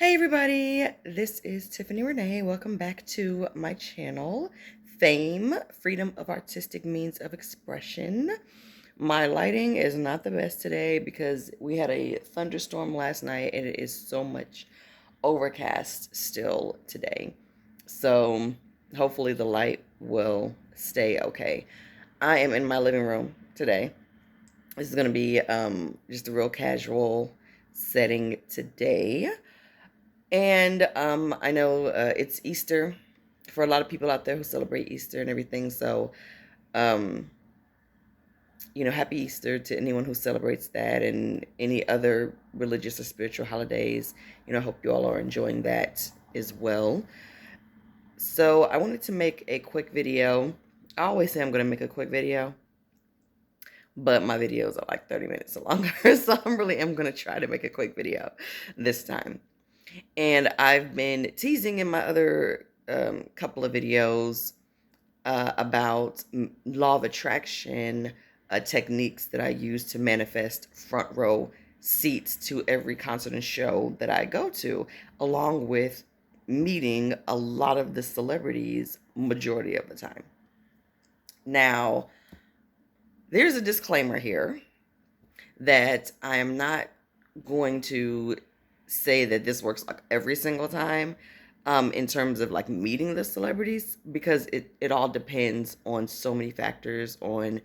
Hey everybody, this is Tiffany Renee. Welcome back to my channel, Fame, Freedom of Artistic Means of Expression. My lighting is not the best today because we had a thunderstorm last night and it is so much overcast still today. So hopefully the light will stay okay. I am in my living room today. This is going to be just a real casual setting today. And I know it's Easter for a lot of people out there who celebrate Easter and everything. So, um, happy Easter to anyone who celebrates that and any other religious or spiritual holidays. I hope you all are enjoying that as well. So, I wanted to make a quick video. I always say I'm going to make a quick video, but my videos are like 30 minutes or longer. So, I'm going to try to make a quick video this time. And I've been teasing in my other couple of videos about law of attraction techniques that I use to manifest front row seats to every concert and show that I go to, along with meeting a lot of the celebrities majority of the time. Now, there's a disclaimer here that I am not going to say that this works like every single time in terms of like meeting the celebrities, because it all depends on so many factors. On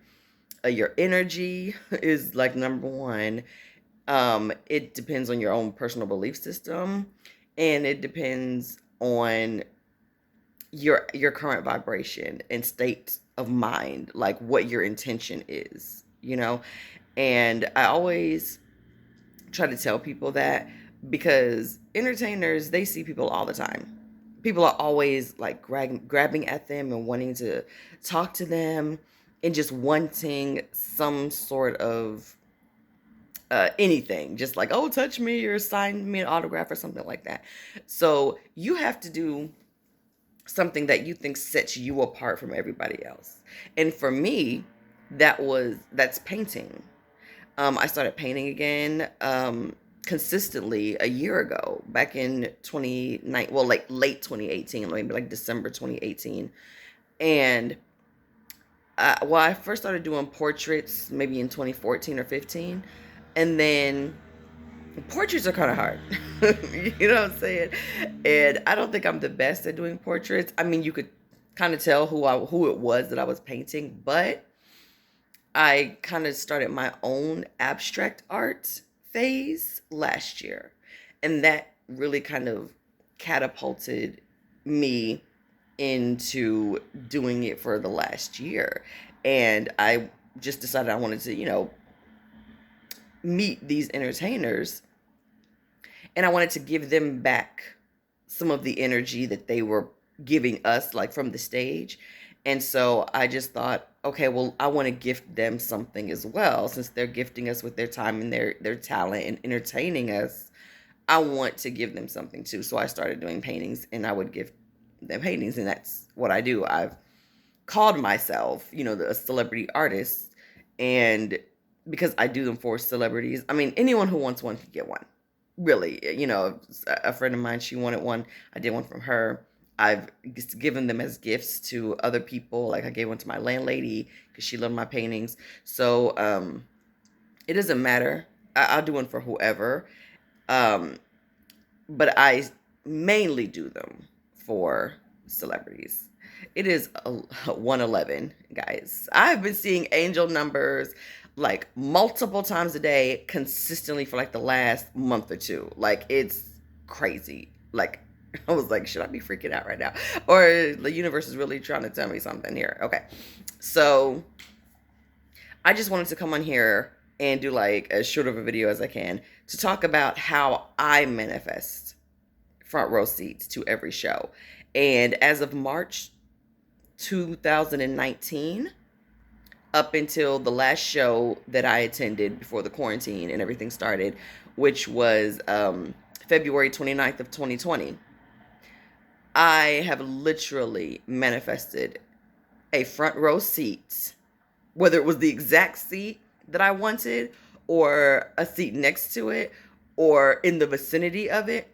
your energy is like number one. It depends on your own personal belief system, and it depends on your current vibration and state of mind, like what your intention is. And I always try to tell people that, because entertainers, they see people all the time. People are always like grabbing at them and wanting to talk to them and just wanting some sort of anything, just like, oh, touch me or sign me an autograph or something like that. So you have to do something that you think sets you apart from everybody else. And for me, that's painting. I started painting again consistently a year ago, back in 2019, well, like late 2018, maybe like December 2018. And I first started doing portraits maybe in 2014 or 15. And then portraits are kind of hard. You know what I'm saying? And I don't think I'm the best at doing portraits. I mean, you could kind of tell who it was that I was painting, but I kind of started my own abstract art phase last year. And that really kind of catapulted me into doing it for the last year. And I just decided I wanted to, meet these entertainers, and I wanted to give them back some of the energy that they were giving us, like from the stage. And so I just thought, okay, well, I want to gift them something as well, since they're gifting us with their time and their talent and entertaining us. I want to give them something too. So I started doing paintings, and I would give them paintings, and that's what I do. I've called myself, a celebrity artist, and because I do them for celebrities. I mean, anyone who wants one can get one. Really, a friend of mine, she wanted one. I did one from her. I've just given them as gifts to other people. Like I gave one to my landlady because she loved my paintings. So it doesn't matter. I'll do one for whoever. Um, but I mainly do them for celebrities. It is 111, guys. I've been seeing angel numbers like multiple times a day consistently for like the last month or two. Like it's crazy. Like I was like, should I be freaking out right now? Or the universe is really trying to tell me something here. Okay. So I just wanted to come on here and do like as short of a video as I can to talk about how I manifest front row seats to every show. And as of March 2019, up until the last show that I attended before the quarantine and everything started, which was February 29th of 2020, I have literally manifested a front row seat, whether it was the exact seat that I wanted or a seat next to it or in the vicinity of it.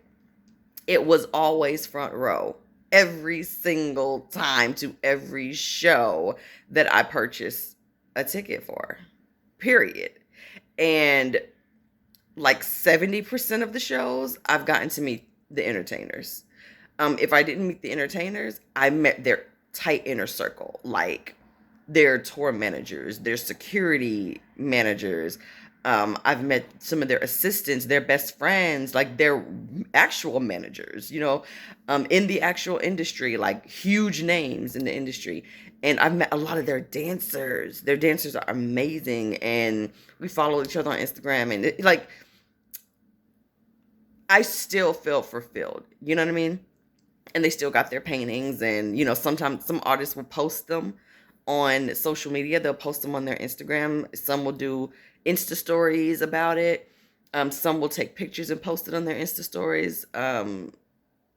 it was always front row every single time to every show that I purchased a ticket for, period. And like 70% of the shows, I've gotten to meet the entertainers. If I didn't meet the entertainers, I met their tight inner circle, like their tour managers, their security managers. I've met some of their assistants, their best friends, like their actual managers, in the actual industry, like huge names in the industry. And I've met a lot of their dancers. Their dancers are amazing. And we follow each other on Instagram. And like, I still feel fulfilled. You know what I mean? And they still got their paintings. And, sometimes some artists will post them on social media. They'll post them on their Instagram. Some will do Insta stories about it. Some will take pictures and post it on their Insta stories.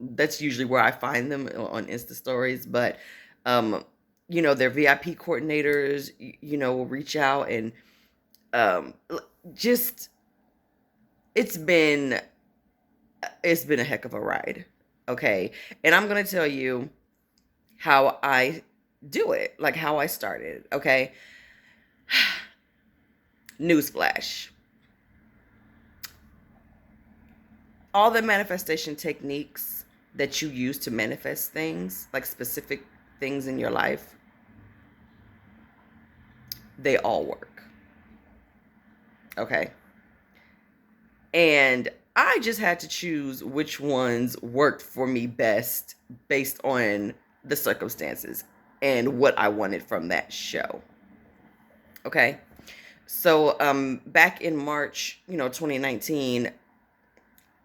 That's usually where I find them, on Insta stories. But, their VIP coordinators, will reach out and just, it's been a heck of a ride. Okay. And I'm going to tell you how I do it, like how I started. Okay. Newsflash. All the manifestation techniques that you use to manifest things, like specific things in your life, they all work. Okay. And I just had to choose which ones worked for me best based on the circumstances and what I wanted from that show. Okay. So back in March, 2019,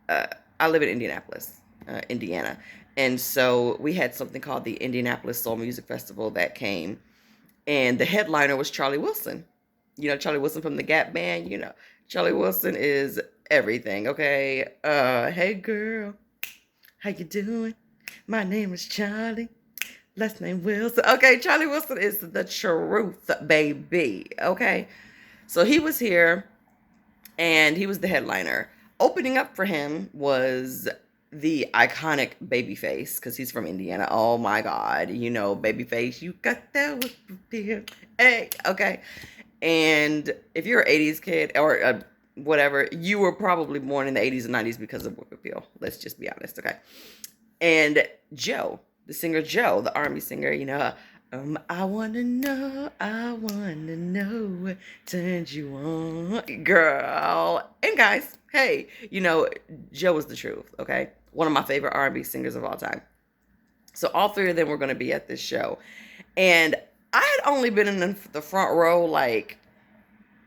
I live in Indianapolis, Indiana. And so we had something called the Indianapolis Soul Music Festival that came. And the headliner was Charlie Wilson. Charlie Wilson from the Gap Band. Charlie Wilson is everything, okay? Hey, girl, how you doing? My name is Charlie. Last name Wilson. Okay, Charlie Wilson is the truth, baby, okay? So he was here, and he was the headliner. Opening up for him was the iconic Babyface, because he's from Indiana. Oh my God, Babyface, you got that whip appeal. Hey, okay. And if you're an 80s kid or whatever, you were probably born in the 80s and 90s because of whip appeal. Let's just be honest, okay? And Joe, the singer Joe, the R&B singer, I wanna know what turns you on, girl. And guys, hey, Joe is the truth, okay? One of my favorite R&B singers of all time. So all three of them were going to be at this show. And I had only been in the front row like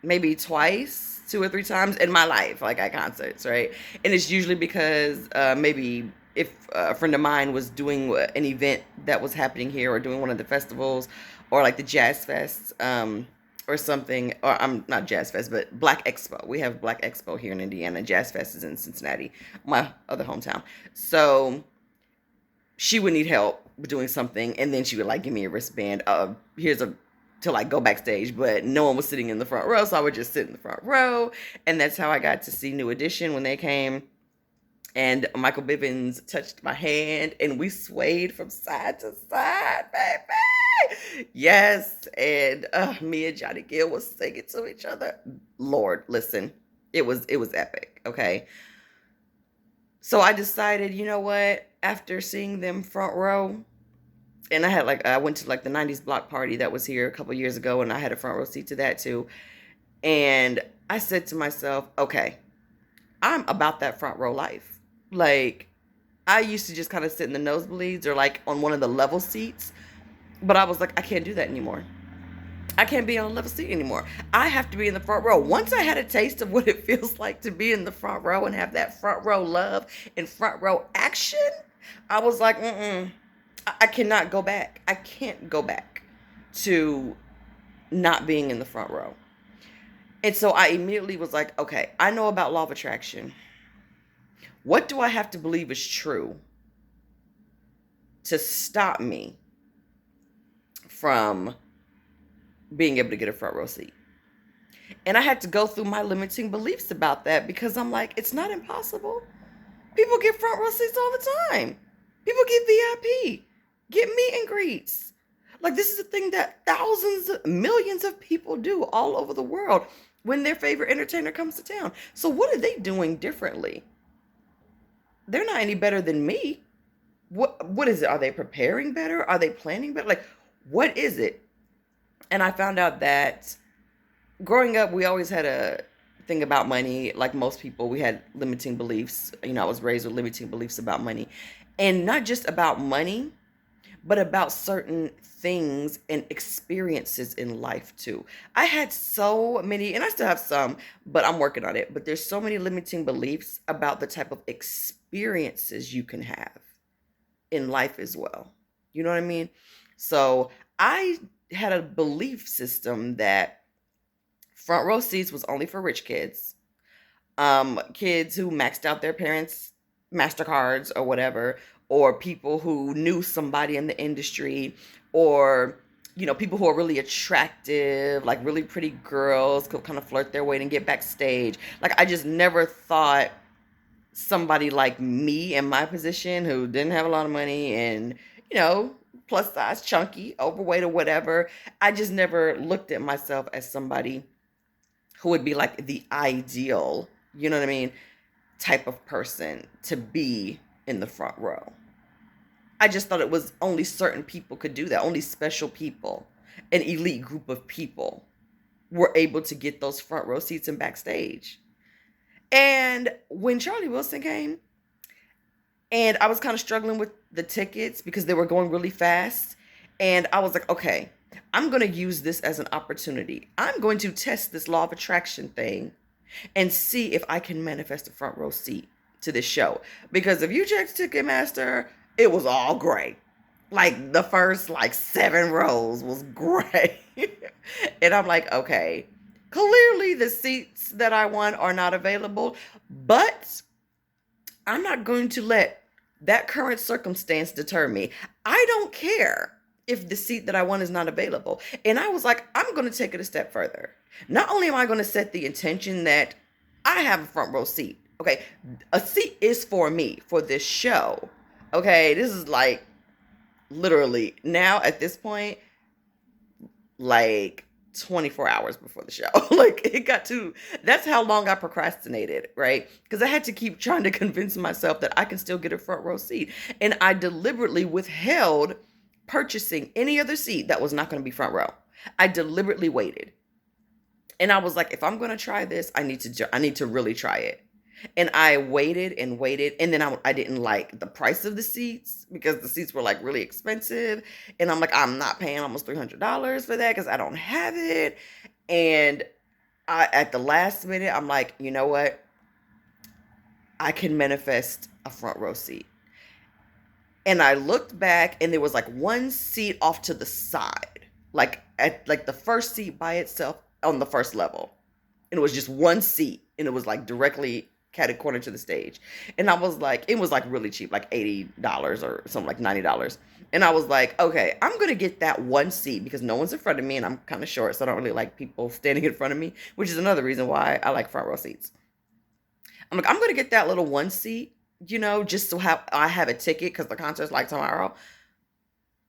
maybe twice, 2 or 3 times in my life, like at concerts, right? And it's usually because maybe if a friend of mine was doing an event that was happening here, or doing one of the festivals, or like the Jazz Fest, or something, or I'm not Jazz Fest, but Black Expo. We have Black Expo here in Indiana. Jazz Fest is in Cincinnati, my other hometown. So she would need help doing something, and then she would like give me a wristband. Here's to like go backstage, but no one was sitting in the front row, so I would just sit in the front row, and that's how I got to see New Edition when they came. And Michael Bivins touched my hand, and we swayed from side to side, baby. Yes, and me and Johnny Gill was singing to each other. Lord, listen, it was epic. Okay, so I decided, you know what? After seeing them front row, and I went to like the 90s block party that was here a couple years ago, and I had a front row seat to that too. And I said to myself, okay, I'm about that front row life. Like, I used to just kind of sit in the nosebleeds or like on one of the level seats, but I was like, I can't do that anymore. I can't be on a level seat anymore. I have to be in the front row. Once I had a taste of what it feels like to be in the front row and have that front row love and front row action, I was like, I cannot go back. I can't go back to not being in the front row. And so I immediately was like, okay, I know about law of attraction. What do I have to believe is true to stop me from being able to get a front row seat? And I had to go through my limiting beliefs about that, because I'm like, it's not impossible. People get front row seats all the time. People get VIP, get meet and greets. Like, this is a thing that thousands, millions of people do all over the world when their favorite entertainer comes to town. So what are they doing differently? They're not any better than me. What is it? Are they preparing better? Are they planning better? Like, what is it? And I found out that growing up, we always had a thing about money. Like most people, we had limiting beliefs. I was raised with limiting beliefs about money. And not just about money, but about certain things and experiences in life too. I had so many, and I still have some, but I'm working on it. But there's so many limiting beliefs about the type of experiences you can have in life as well. You know what I mean? So I had a belief system that front row seats was only for rich kids, kids who maxed out their parents' MasterCards or whatever, or people who knew somebody in the industry, or people who are really attractive, like really pretty girls could kind of flirt their way and get backstage. Like, I just never thought somebody like me in my position who didn't have a lot of money and, you know, plus size, chunky, overweight, or whatever. I just never looked at myself as somebody who would be like the ideal, you know what I mean, type of person to be in the front row. I just thought it was only certain people could do that. Only special people, an elite group of people were able to get those front row seats and backstage. And when Charlie Wilson came, and I was kind of struggling with the tickets because they were going really fast, and I was like, okay, I'm going to use this as an opportunity. I'm going to test this law of attraction thing and see if I can manifest a front row seat to this show. Because if you check Ticketmaster, it was all great. Like the first 7 rows was great. And I'm like, okay, clearly the seats that I want are not available, but I'm not going to let that current circumstance deter me. I don't care if the seat that I want is not available. And I was like, I'm going to take it a step further. Not only am I going to set the intention that I have a front row seat, okay, a seat is for me for this show. Okay, this is literally now at this point, 24 hours before the show. That's how long I procrastinated, right? Because I had to keep trying to convince myself that I can still get a front row seat. And I deliberately withheld purchasing any other seat that was not going to be front row. I deliberately waited. And I was like, if I'm going to try this, I need to really try it. And I waited and waited, and then I didn't like the price of the seats because the seats were really expensive. And I'm like, I'm not paying almost $300 for that because I don't have it. And at the last minute, I'm like, you know what? I can manifest a front row seat. And I looked back, and there was one seat off to the side, at the first seat by itself on the first level. And it was just one seat, and it was directly catty corner to the stage. And I was like, it was really cheap, $80 or something, $90. And I was like, okay, I'm going to get that one seat because no one's in front of me and I'm kind of short. So I don't really like people standing in front of me, which is another reason why I like front row seats. I'm like, I'm going to get that little one seat, just so I have a ticket because the concert's tomorrow.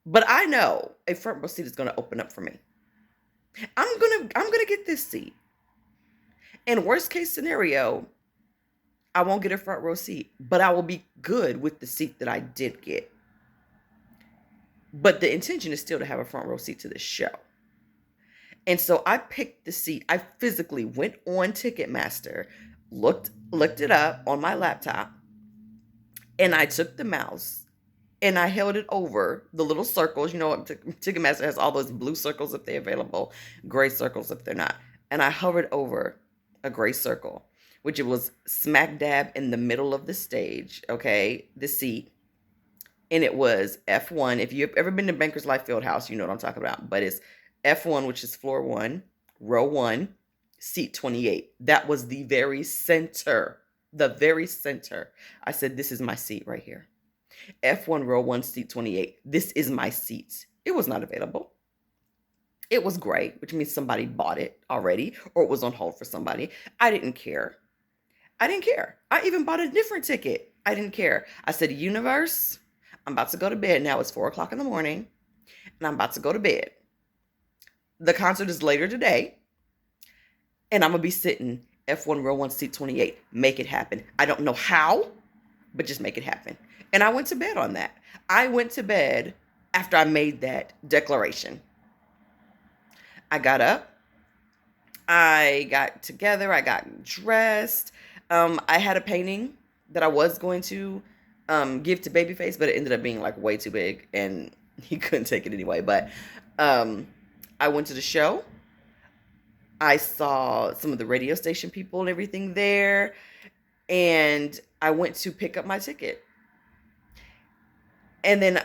But I know a front row seat is going to open up for me. I'm going to get this seat. And worst case scenario, I won't get a front row seat, but I will be good with the seat that I did get. But the intention is still to have a front row seat to the show. And so I picked the seat. I physically went on Ticketmaster, looked it up on my laptop, and I took the mouse and I held it over the little circles. Ticketmaster has all those blue circles if they're available, gray circles if they're not. And I hovered over a gray circle, which it was smack dab in the middle of the stage, okay, the seat. And it was F1. If you've ever been to Bankers Life Fieldhouse, you know what I'm talking about. But it's F1, which is floor 1, row 1, seat 28. That was the very center. The very center. I said, this is my seat right here. F1, row 1, seat 28. This is my seat. It was not available. It was gray, which means somebody bought it already, or it was on hold for somebody. I didn't care. I even bought a different ticket. I didn't care. I said, universe, I'm about to go to bed. Now it's 4 o'clock in the morning and I'm about to go to bed. The concert is later today and I'm going to be sitting F1 row 1 seat 28. Make it happen. I don't know how, but just make it happen. And I went to bed on that. I went to bed after I made that declaration. I got up. I got together. I got dressed. I had a painting that I was going to give to Babyface, but it ended up being like way too big and he couldn't take it anyway. But I went to the show. I saw some of the radio station people and everything there. And I went to pick up my ticket. And then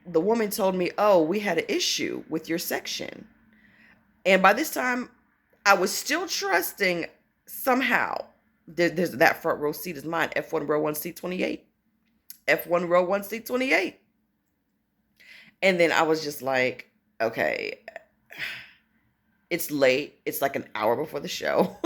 the woman told me, oh, we had an issue with your section. And by this time, I was still trusting somehow. There's that front row seat is mine. F1 row 1 seat 28. F1 row 1 seat 28. And then I was just like, okay, it's late. It's like an hour before the show.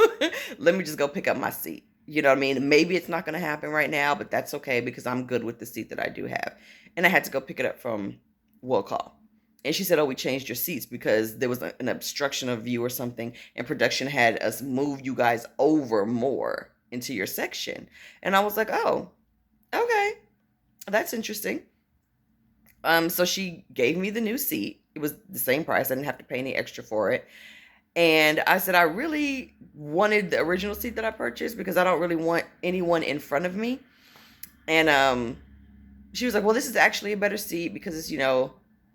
Let me just go pick up my seat. You know what I mean? Maybe it's not going to happen right now, but that's okay because I'm good with the seat that I do have. And I had to go pick it up from Will Call. And she said, oh, we changed your seats because there was an obstruction of view or something. And production had us move you guys over more into your section. And I was like, oh, okay. That's interesting. So she gave me the new seat. It was the same price. I didn't have to pay any extra for it. And I said, I really wanted the original seat that I purchased because I don't really want anyone in front of me. And she was like, well, this is actually a better seat because it's,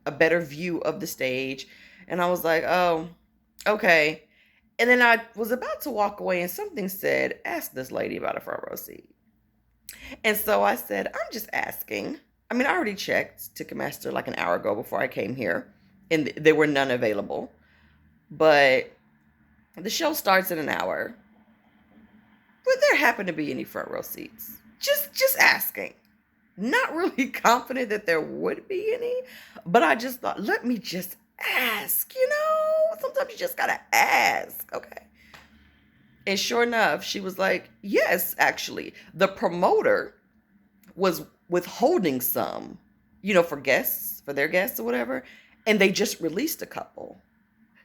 a better view of the stage. And I was like, oh, okay. And then I was about to walk away and something said, ask this lady about a front row seat. And so I said, I'm just asking. I mean, I already checked Ticketmaster like an hour ago before I came here and there were none available. But the show starts in an hour. Would there happen to be any front row seats? Just asking. Not really confident that there would be any, but I just thought, let me just ask, Sometimes you just gotta ask, okay? And sure enough, she was like, yes, actually. The promoter was withholding some, for their guests or whatever, and they just released a couple.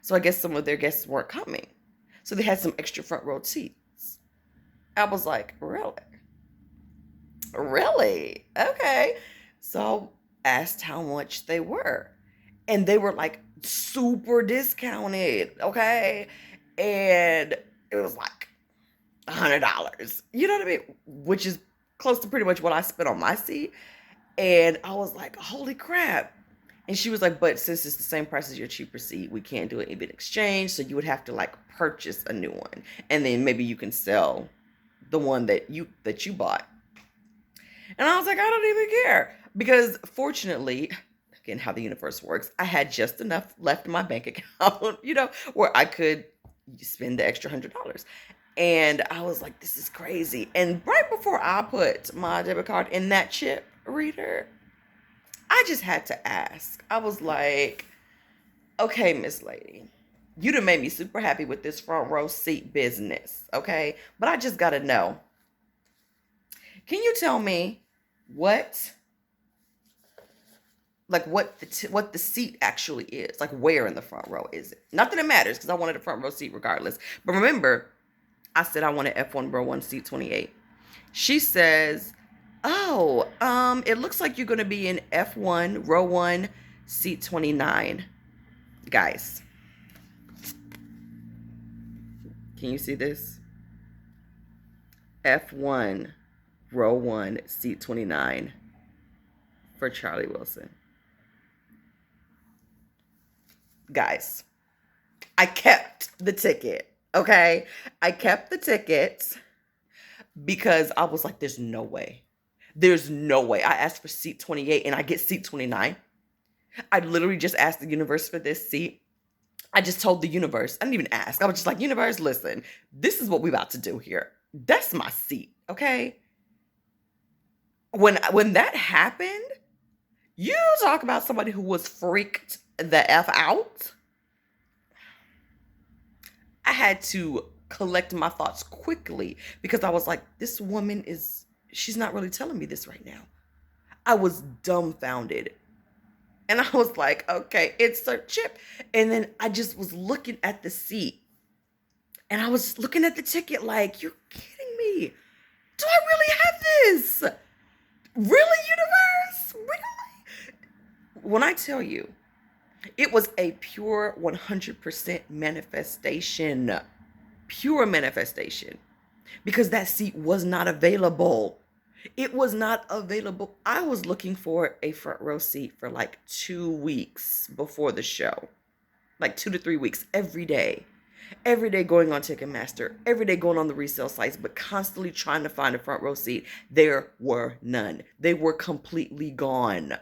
So I guess some of their guests weren't coming. So they had some extra front row seats. I was like, really? Really? Okay. So I asked how much they were. And they were like super discounted. Okay. And it was like $100. You know what I mean? Which is close to pretty much what I spent on my seat. And I was like, holy crap. And she was like, but since it's the same price as your cheaper seat, we can't do an even exchange. So you would have to like purchase a new one. And then maybe you can sell the one that you bought. And I was like, I don't even care. Because fortunately, again, how the universe works, I had just enough left in my bank account, where I could spend the extra $100. And I was like, this is crazy. And right before I put my debit card in that chip reader, I just had to ask. I was like, okay, Miss Lady, you done made me super happy with this front row seat business, okay? But I just got to know. Can you tell me what the seat actually is? Like, where in the front row is it? Not that it matters, because I wanted a front row seat regardless. But remember, I said I wanted F1 row 1 seat 28. She says, oh, it looks like you're going to be in F1 row 1 seat 29. Guys, can you see this? F1 row 1 seat 29 for Charlie Wilson. Guys, I kept the ticket, okay? I kept the ticket because I was like, there's no way. There's no way. I asked for seat 28 and I get seat 29. I literally just asked the universe for this seat. I just told the universe. I didn't even ask. I was just like, universe, listen, this is what we're about to do here. That's my seat, okay? When that happened, you talk about somebody who was freaked the F out. I had to collect my thoughts quickly because I was like, this woman she's not really telling me this right now. I was dumbfounded. And I was like, okay, it's Sir Chip. And then I just was looking at the seat. And I was looking at the ticket like, you're kidding me. Do I really have this? Really, universe? Really? When I tell you, it was a pure 100% manifestation. Pure manifestation. Because that seat was not available. It was not available. I was looking for a front row seat for like 2 weeks before the show. Like 2 to 3 weeks every day. Every day going on Ticketmaster. Every day going on the resale sites, but constantly trying to find a front row seat. There were none. They were completely gone.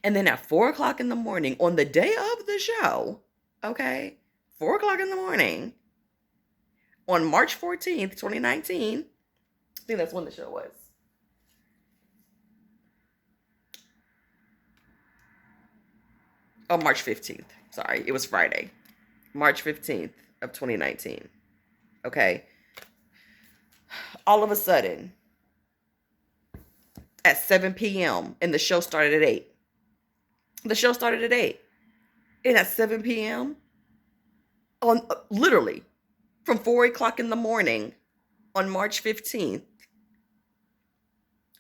And then at 4 o'clock in the morning, on the day of the show, okay, 4 o'clock in the morning, on March 14th, 2019, I think that's when the show was. Oh, March 15th. Sorry, it was Friday. March 15th of 2019. Okay. All of a sudden, at 7 p.m., and the show started at 8. The show started at 8. And at 7 p.m., on literally from 4 o'clock in the morning on March 15th,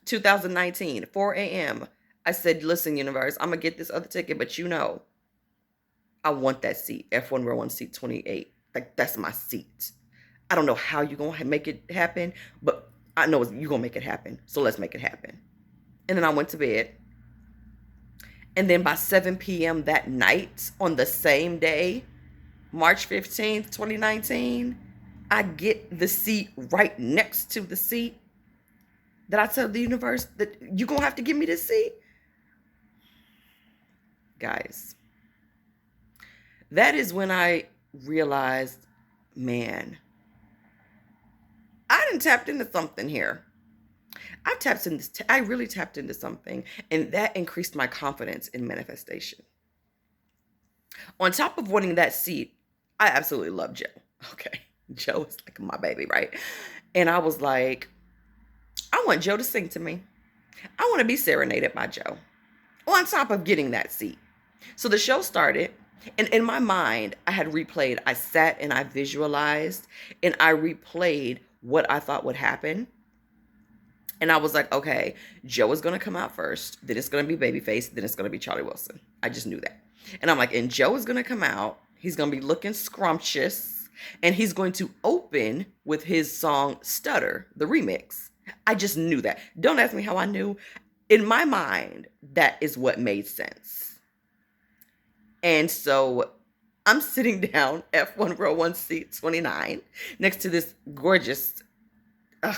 2019, 4 a.m., I said, listen, universe, I'm going to get this other ticket, but I want that seat, F1 row 1, seat 28. Like, that's my seat. I don't know how you're going to make it happen, but I know you're going to make it happen. So let's make it happen. And then I went to bed. And then by 7 p.m. that night, on the same day, March 15th, 2019, I get the seat right next to the seat that I tell the universe that you're going to have to give me this seat. Guys, that is when I realized, man, I done tapped into something here. I really tapped into something, and that increased my confidence in manifestation. On top of wanting that seat, I absolutely love Joe. Okay, Joe is like my baby, right? And I was like, I want Joe to sing to me. I want to be serenaded by Joe. On top of getting that seat. So the show started, and in my mind, I sat and I visualized, and I replayed what I thought would happen. And I was like, okay, Joe is going to come out first. Then it's going to be Babyface. Then it's going to be Charlie Wilson. I just knew that. And I'm like, and Joe is going to come out. He's going to be looking scrumptious. And he's going to open with his song Stutter, the remix. I just knew that. Don't ask me how I knew. In my mind, that is what made sense. And so I'm sitting down, F1 row 1, seat 29, next to this gorgeous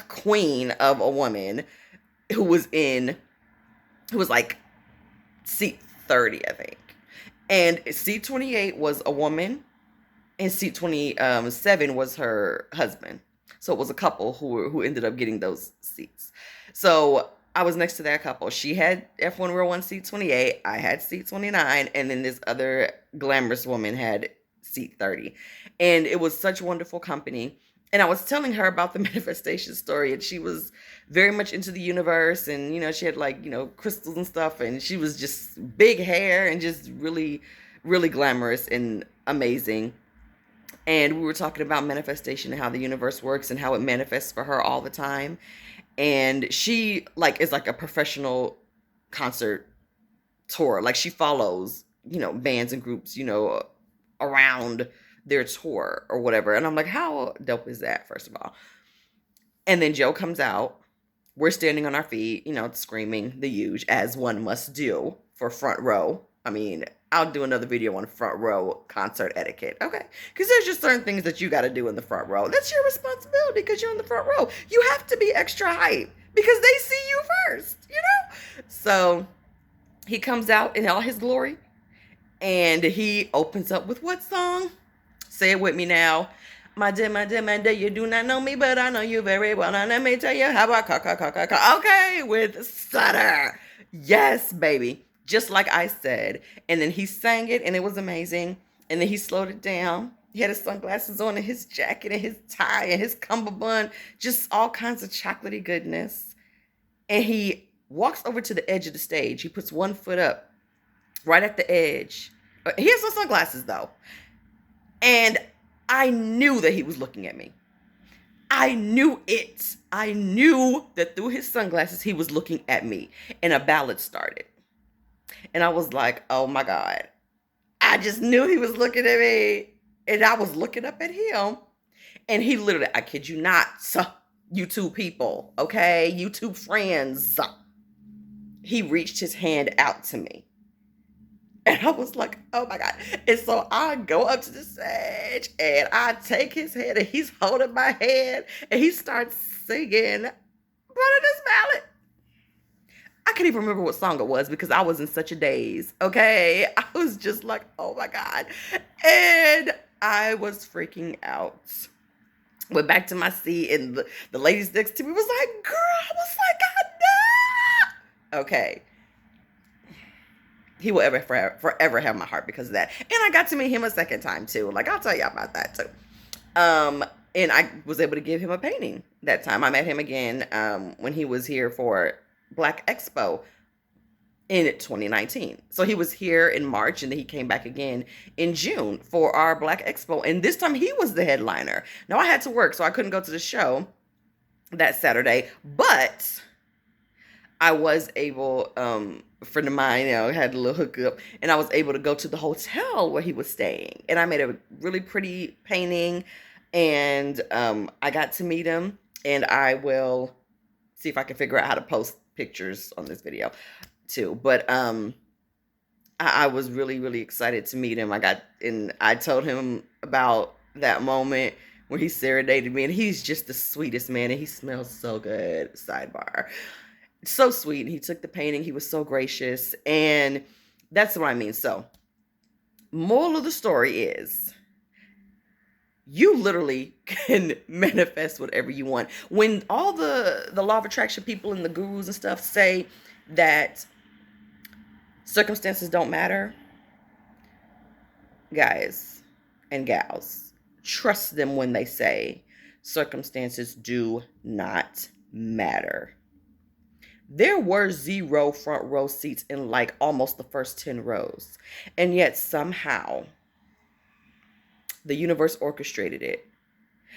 queen of a woman who was like seat 30, I think. And seat 28 was a woman, and seat 27 was her husband. So it was a couple who ended up getting those seats. So I was next to that couple. She had F1 row 1, seat 28. I had seat 29. And then this other glamorous woman had seat 30. And it was such wonderful company. And I was telling her about the manifestation story, and she was very much into the universe, and, she had crystals and stuff, and she was just big hair and just really, really glamorous and amazing. And we were talking about manifestation and how the universe works and how it manifests for her all the time. And she is like a professional concert tour. Like, she follows, bands and groups, around their tour or whatever. And I'm like, how dope is that, first of all? And then Joe comes out. We're standing on our feet, screaming the huge, as one must do for front row. I mean, I'll do another video on front row concert etiquette, okay? Because there's just certain things that you got to do in the front row. That's your responsibility because you're in the front row. You have to be extra hype because they see you first, So he comes out in all his glory, and he opens up with what song? Say it with me now. My dear, you do not know me, but I know you very well. Now let me tell you how I okay, with Stutter. Yes, baby. Just like I said. And then he sang it, and it was amazing. And then he slowed it down. He had his sunglasses on and his jacket and his tie and his cummerbund, just all kinds of chocolatey goodness. And he walks over to the edge of the stage. He puts one foot up right at the edge. He has some sunglasses though. And I knew that he was looking at me. I knew it. I knew that through his sunglasses, he was looking at me. And a ballad started. And I was like, oh my God. I just knew he was looking at me. And I was looking up at him. And he literally, I kid you not, YouTube people, okay? YouTube friends. He reached his hand out to me. And I was like, oh my God. And so I go up to the stage and I take his hand and he's holding my hand and he starts singing part of this ballad. I can't even remember what song it was because I was in such a daze, okay? I was just like, oh my God. And I was freaking out. Went back to my seat and the ladies next to me was like, girl, I was like, God, no. Okay. He will forever have my heart because of that. And I got to meet him a second time too. Like, I'll tell you about that too. And I was able to give him a painting that time. I met him again when he was here for Black Expo in 2019. So he was here in March and then he came back again in June for our Black Expo. And this time he was the headliner. Now I had to work, so I couldn't go to the show that Saturday, but I was able, a friend of mine, had a little hookup, and I was able to go to the hotel where he was staying. And I made a really pretty painting, and I got to meet him, and I will see if I can figure out how to post pictures on this video too. But I was really, really excited to meet him. I told him about that moment when he serenaded me, and he's just the sweetest man, and he smells so good, sidebar. So sweet. He took the painting. He was so gracious. And that's what I mean. So, moral of the story is you literally can manifest whatever you want. When all the law of attraction people and the gurus and stuff say that circumstances don't matter, guys and gals, trust them when they say circumstances do not matter. There were 0 front row seats in like almost the first 10 rows. And yet somehow the universe orchestrated it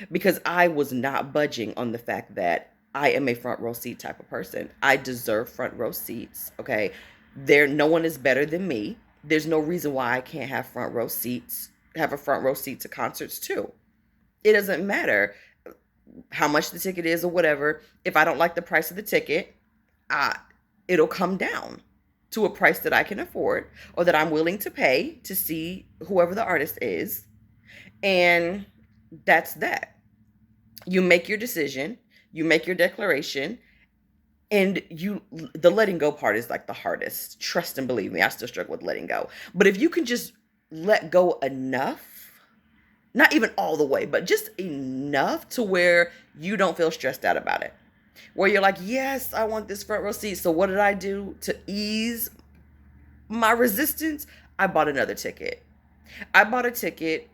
because I was not budging on the fact that I am a front row seat type of person. I deserve front row seats, okay? No one is better than me. There's no reason why I can't have front row seats, have a front row seat to concerts too. It doesn't matter how much the ticket is or whatever. If I don't like the price of the ticket, it'll come down to a price that I can afford or that I'm willing to pay to see whoever the artist is. And that's that. You make your decision, you make your declaration, and the letting go part is like the hardest. Trust and believe me, I still struggle with letting go. But if you can just let go enough, not even all the way, but just enough to where you don't feel stressed out about it. Where you're like, yes, I want this front row seat. So what did I do to ease my resistance? I bought another ticket. I bought a ticket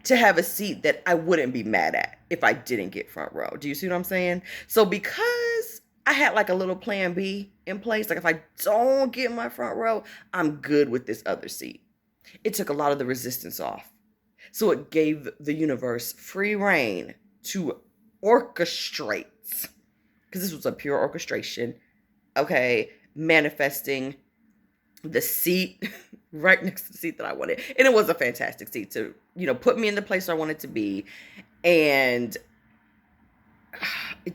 to have a seat that I wouldn't be mad at if I didn't get front row. Do you see what I'm saying? So because I had like a little plan B in place, like if I don't get my front row, I'm good with this other seat. It took a lot of the resistance off. So it gave the universe free reign to orchestrate, because this was a pure orchestration, okay, manifesting the seat right next to the seat that I wanted. And it was a fantastic seat to, put me in the place I wanted to be. And it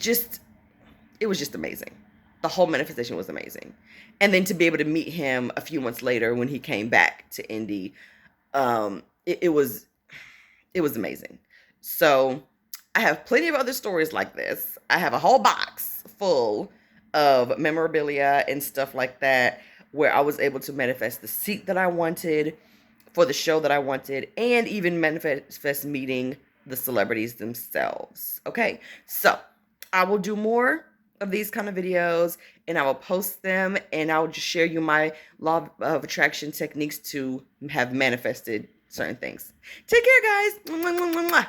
was just amazing. The whole manifestation was amazing. And then to be able to meet him a few months later when he came back to Indy, it was amazing. So I have plenty of other stories like this. I have a whole box full of memorabilia and stuff like that where I was able to manifest the seat that I wanted for the show that I wanted, and even manifest meeting the celebrities themselves. Okay, so I will do more of these kind of videos and I will post them, and I'll just share you my law of attraction techniques to have manifested certain things. Take care, guys. Mwah, mwah, mwah, mwah.